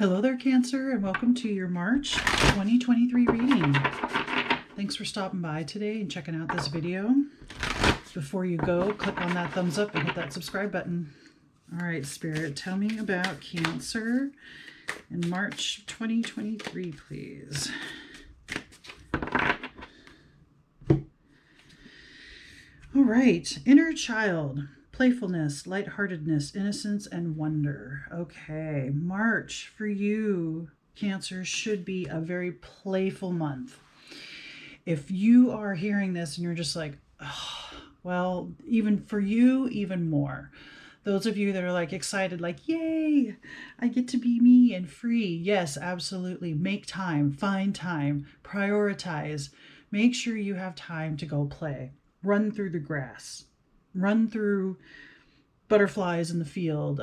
Hello there, Cancer, and welcome to your March 2023 reading. Thanks for stopping by today and checking out this video. Before you go, click on that thumbs up and hit that subscribe button. All right, Spirit, tell me about Cancer in March 2023, please. All right, inner child. Playfulness, lightheartedness, innocence, and wonder. Okay, March for you, Cancer, should be a very playful month. If you are hearing this and you're just like, oh, well, even for you, even more. Those of you that are like excited, like, yay, I get to be me and free. Yes, absolutely. Make time, find time, prioritize. Make sure you have time to go play. Run through the grass. Run through butterflies in the field,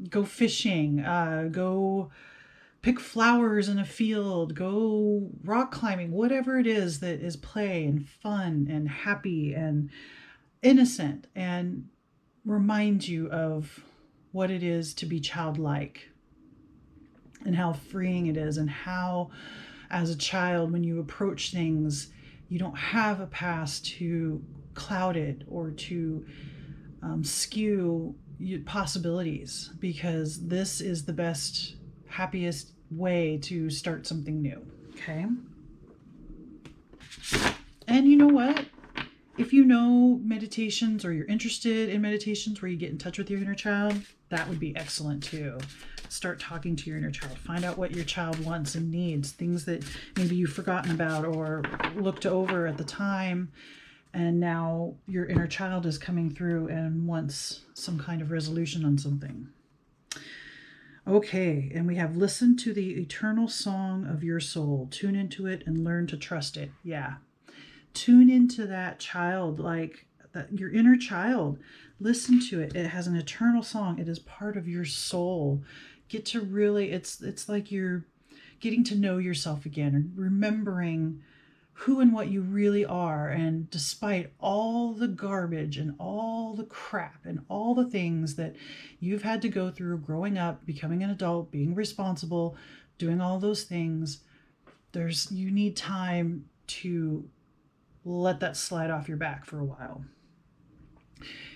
go fishing, go pick flowers in a field, go rock climbing, whatever it is that is play and fun and happy and innocent, and remind you of what it is to be childlike and how freeing it is, and how as a child when you approach things you don't have a past to cloud it or to skew possibilities, because this is the best, happiest way to start something new. Okay. And you know what? If you know meditations or you're interested in meditations where you get in touch with your inner child, that would be excellent too. Start talking to your inner child. Find out what your child wants and needs, things that maybe you've forgotten about or looked over at the time, and now your inner child is coming through and wants some kind of resolution on something. Okay, and we have listen to the eternal song of your soul. Tune into it and learn to trust it. Yeah. Tune into that child, like that, your inner child. Listen to it. It has an eternal song. It is part of your soul. Get to really, it's like you're getting to know yourself again and remembering who and what you really are. And despite all the garbage and all the crap and all the things that you've had to go through growing up, becoming an adult, being responsible, doing all those things, you need time to let that slide off your back for a while.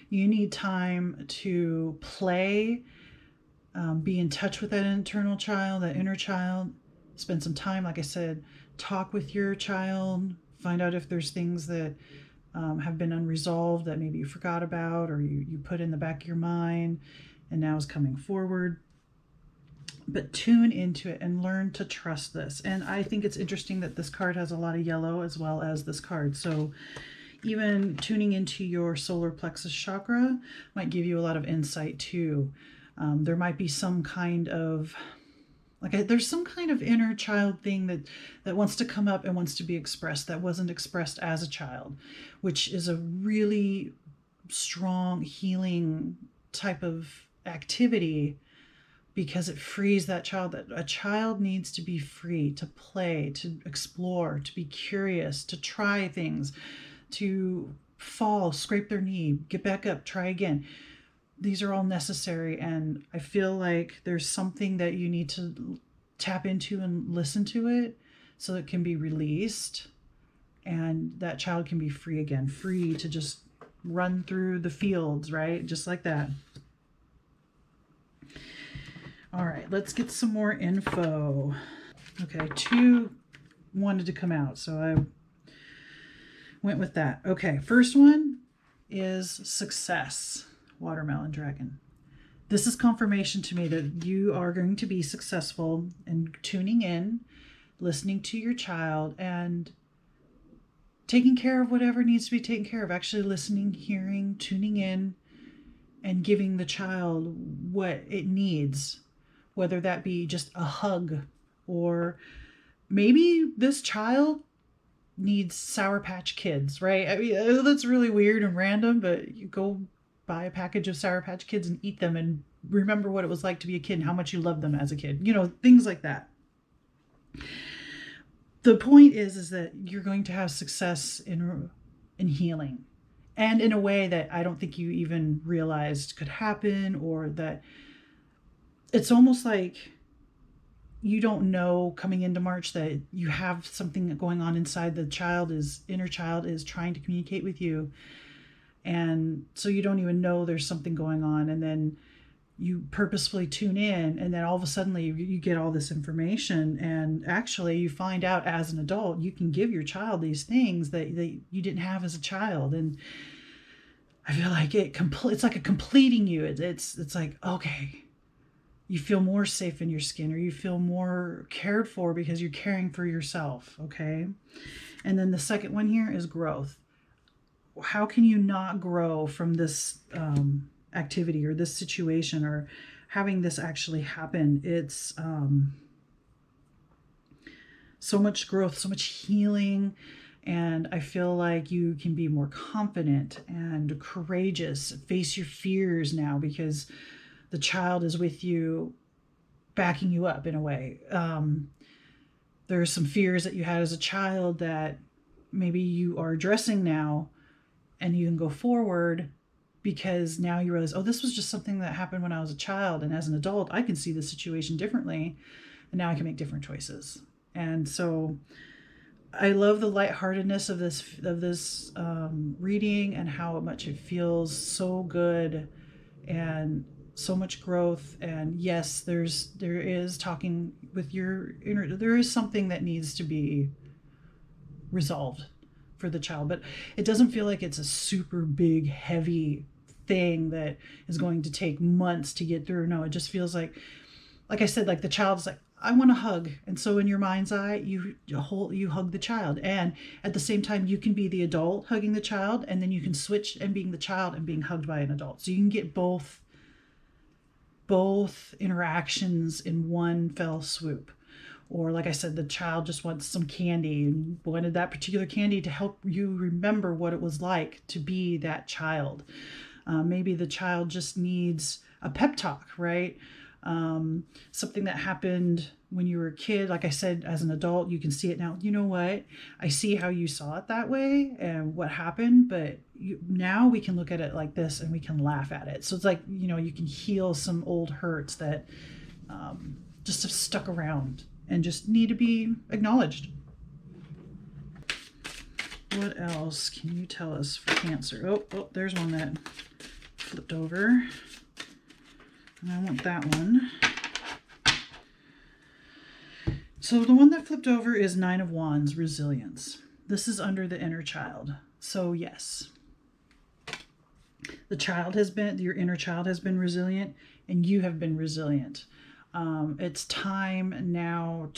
You need time to play, be in touch with that internal child, that inner child. Spend some time, like I said, talk with your child, find out if there's things that have been unresolved that maybe you forgot about or you put in the back of your mind and now is coming forward. But tune into it and learn to trust this. And I think it's interesting that this card has a lot of yellow as well as this card. So even tuning into your solar plexus chakra might give you a lot of insight too. There might be some kind of, there's some kind of inner child thing that wants to come up and wants to be expressed that wasn't expressed as a child, which is a really strong healing type of activity, because it frees that child. That a child needs to be free to play, to explore, to be curious, to try things, to fall, scrape their knee, get back up, try again. These are all necessary, and I feel like there's something that you need to tap into and listen to it so it can be released and that child can be free again, free to just run through the fields, right? Just like that. All right, let's get some more info. Okay, 2 wanted to come out, so I went with that. Okay, first one is success, watermelon dragon. This is confirmation to me that you are going to be successful in tuning in, listening to your child, and taking care of whatever needs to be taken care of. Actually listening, hearing, tuning in, and giving the child what it needs. Whether that be just a hug, or maybe this child needs Sour Patch Kids, right? I mean, that's really weird and random, but you go buy a package of Sour Patch Kids and eat them and remember what it was like to be a kid and how much you loved them as a kid. You know, things like that. The point is that you're going to have success in healing, and in a way that I don't think you even realized could happen, or that it's almost like you don't know coming into March that you have something going on inside. The inner child is trying to communicate with you. And so you don't even know there's something going on. And then you purposefully tune in, and then all of a sudden you get all this information, and actually you find out as an adult you can give your child these things that you didn't have as a child. And I feel like it's like a completing you. It's like, okay, you feel more safe in your skin, or you feel more cared for because you're caring for yourself. Okay. And then the second one here is growth. How can you not grow from this activity or this situation or having this actually happen? It's so much growth, so much healing. And I feel like you can be more confident and courageous, face your fears now, because the child is with you, backing you up in a way. There are some fears that you had as a child that maybe you are addressing now, and you can go forward because now you realize, oh, this was just something that happened when I was a child. And as an adult, I can see the situation differently. And now I can make different choices. And so I love the lightheartedness of this reading, and how much it feels so good and so much growth. And yes, there is talking with your inner, there is something that needs to be resolved for the child, but it doesn't feel like it's a super big, heavy thing that is going to take months to get through. No, it just feels like I said, like the child's like, I want a hug. And so in your mind's eye, you hug the child. And at the same time, you can be the adult hugging the child, and then you can switch and being the child and being hugged by an adult. So you can get both interactions in one fell swoop. Or like I said, the child just wants some candy and wanted that particular candy to help you remember what it was like to be that child. Maybe the child just needs a pep talk, right? Something that happened when you were a kid. Like I said, as an adult, you can see it now. You know what? I see how you saw it that way and what happened, but now we can look at it like this and we can laugh at it. So it's like, you can heal some old hurts that just have stuck around and just need to be acknowledged. What else can you tell us for Cancer? Oh, there's one that flipped over. And I want that one. So the one that flipped over is Nine of Wands, Resilience. This is under the inner child. So yes, your inner child has been resilient, and you have been resilient. It's time now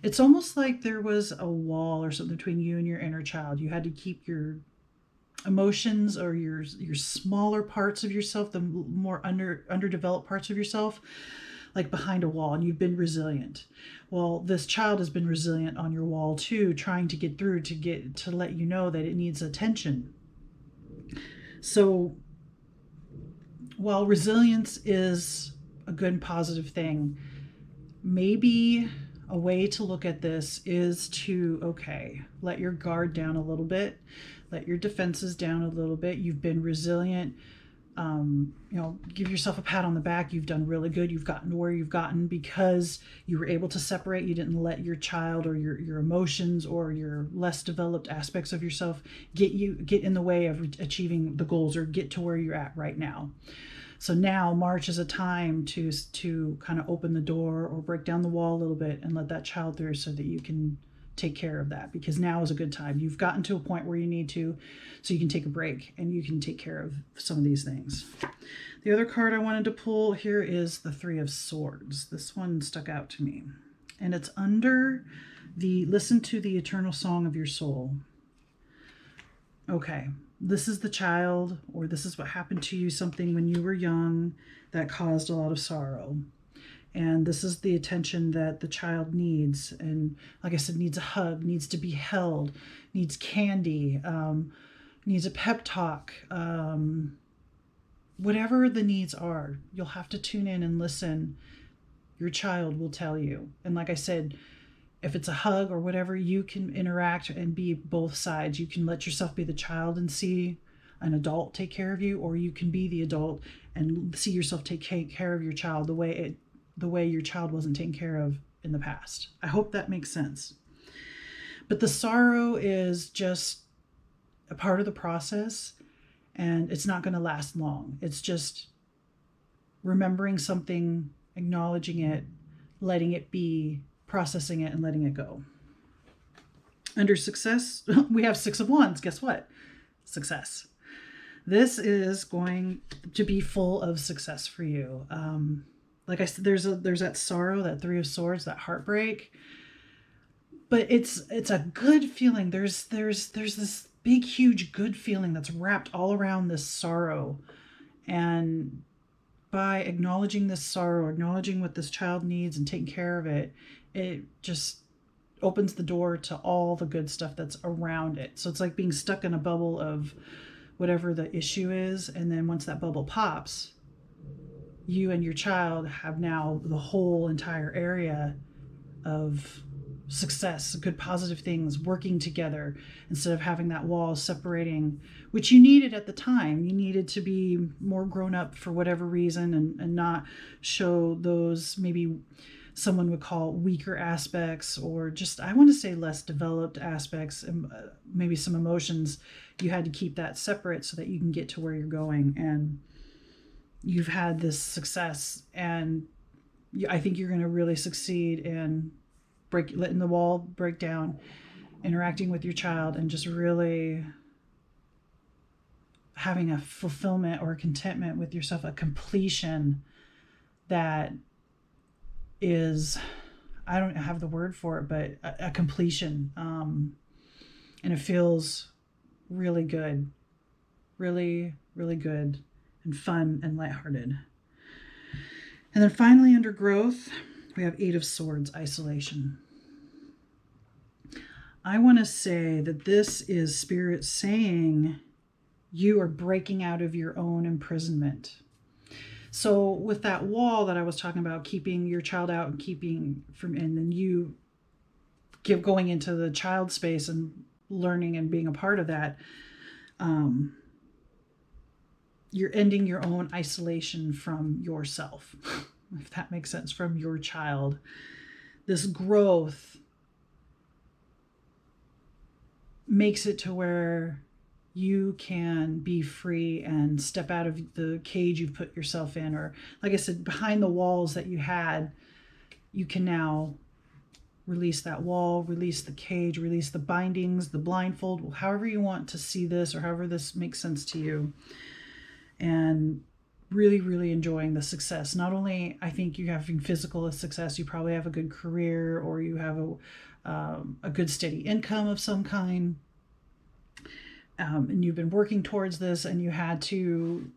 it's almost like there was a wall or something between you and your inner child. You had to keep your emotions or your smaller parts of yourself, the more underdeveloped parts of yourself, like behind a wall, and you've been resilient. Well, this child has been resilient on your wall too, trying to get through, to let you know that it needs attention. So while resilience is a good and positive thing, maybe a way to look at this is to, let your guard down a little bit, let your defenses down a little bit. You've been resilient. Give yourself a pat on the back. You've done really good. You've gotten to where you've gotten because you were able to separate. You didn't let your child or your emotions or your less developed aspects of yourself get in the way of achieving the goals or get to where you're at right now. So now March is a time to kind of open the door or break down the wall a little bit and let that child through so that you can take care of that, because now is a good time. You've gotten to a point where you need to, so you can take a break and you can take care of some of these things. The other card I wanted to pull here is the Three of Swords. This one stuck out to me, and it's under the listen to the eternal song of your soul. Okay, this is the child, or this is what happened to you, something when you were young that caused a lot of sorrow. And this is the attention that the child needs. And like I said, needs a hug, needs to be held, needs candy, needs a pep talk. Whatever the needs are, you'll have to tune in and listen. Your child will tell you. And like I said, if it's a hug or whatever, you can interact and be both sides. You can let yourself be the child and see an adult take care of you, or you can be the adult and see yourself take care of your child the way your child wasn't taken care of in the past. I hope that makes sense. But the sorrow is just a part of the process, and it's not going to last long. It's just remembering something, acknowledging it, letting it be, processing it, and letting it go. Under success, we have 6 of Wands. Guess what? Success. This is going to be full of success for you. Like I said, there's that sorrow, that 3 of Swords, that heartbreak. But it's a good feeling. There's this big, huge good feeling that's wrapped all around this sorrow. And by acknowledging this sorrow, acknowledging what this child needs and taking care of it, it just opens the door to all the good stuff that's around it. So it's like being stuck in a bubble of whatever the issue is. And then once that bubble pops, you and your child have now the whole entire area of success, good positive things working together, instead of having that wall separating, which you needed at the time. You needed to be more grown up for whatever reason, and not show those, maybe someone would call weaker aspects, or just, I want to say, less developed aspects, and maybe some emotions. You had to keep that separate so that you can get to where you're going. And you've had this success, and I think you're going to really succeed in letting the wall break down, interacting with your child, and just really having a fulfillment or a contentment with yourself, a completion that is, I don't have the word for it, but a completion. And it feels really good, really, really good and fun and lighthearted. And then finally, under growth, we have 8 of Swords, isolation. I want to say that this is Spirit saying you are breaking out of your own imprisonment. So with that wall that I was talking about, keeping your child out and keeping from, and then you going into the child space and learning and being a part of that, you're ending your own isolation from yourself, if that makes sense, from your child. This growth makes it to where you can be free and step out of the cage you've put yourself in, or, like I said, behind the walls that you had. You can now release that wall, release the cage, release the bindings, the blindfold, however you want to see this, or however this makes sense to you. And really, really enjoying the success. Not only, I think, you're having physical success, you probably have a good career, or you have a good steady income of some kind. And you've been working towards this, and you had to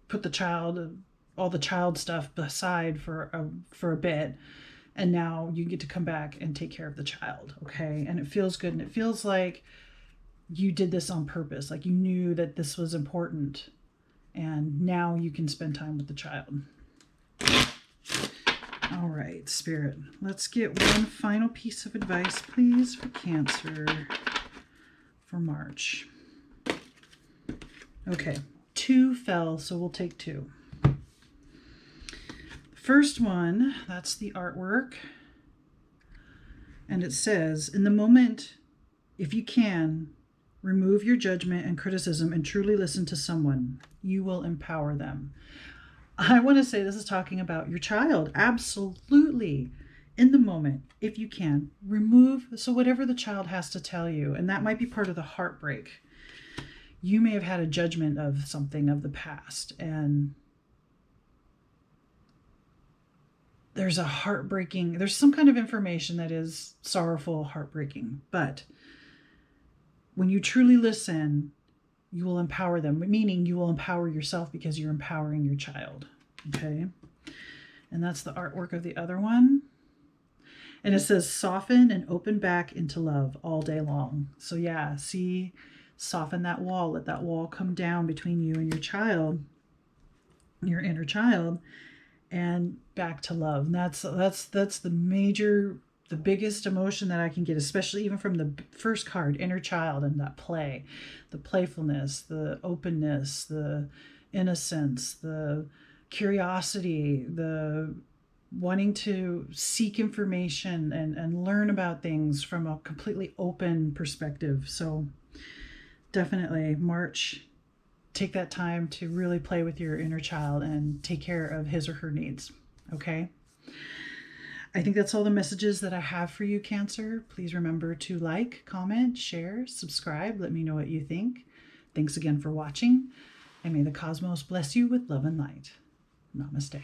put all the child stuff aside for a bit. And now you get to come back and take care of the child. Okay. And it feels good. And it feels like you did this on purpose. Like you knew that this was important. And now you can spend time with the child. All right, Spirit, let's get one final piece of advice, please, for Cancer for March. Okay, 2 fell, so we'll take 2. The first one, that's the artwork. And it says, in the moment, if you can, remove your judgment and criticism and truly listen to someone. You will empower them. I want to say this is talking about your child. Absolutely. In the moment, if you can, remove. So whatever the child has to tell you, and that might be part of the heartbreak. You may have had a judgment of something of the past, and there's some kind of information that is sorrowful, heartbreaking. But when you truly listen, you will empower them, meaning you will empower yourself because you're empowering your child. Okay. And that's the artwork of the other one. And it says, soften and open back into love all day long. So yeah, see, soften that wall, let that wall come down between you and your child, your inner child, and back to love. And that's the major biggest emotion that I can get, especially even from the first card, inner child, and that play, the playfulness, the openness, the innocence, the curiosity, the wanting to seek information and learn about things from a completely open perspective. So definitely March, take that time to really play with your inner child and take care of his or her needs. Okay? I think that's all the messages that I have for you, Cancer. Please remember to like, comment, share, subscribe. Let me know what you think. Thanks again for watching, and may the cosmos bless you with love and light. Namaste.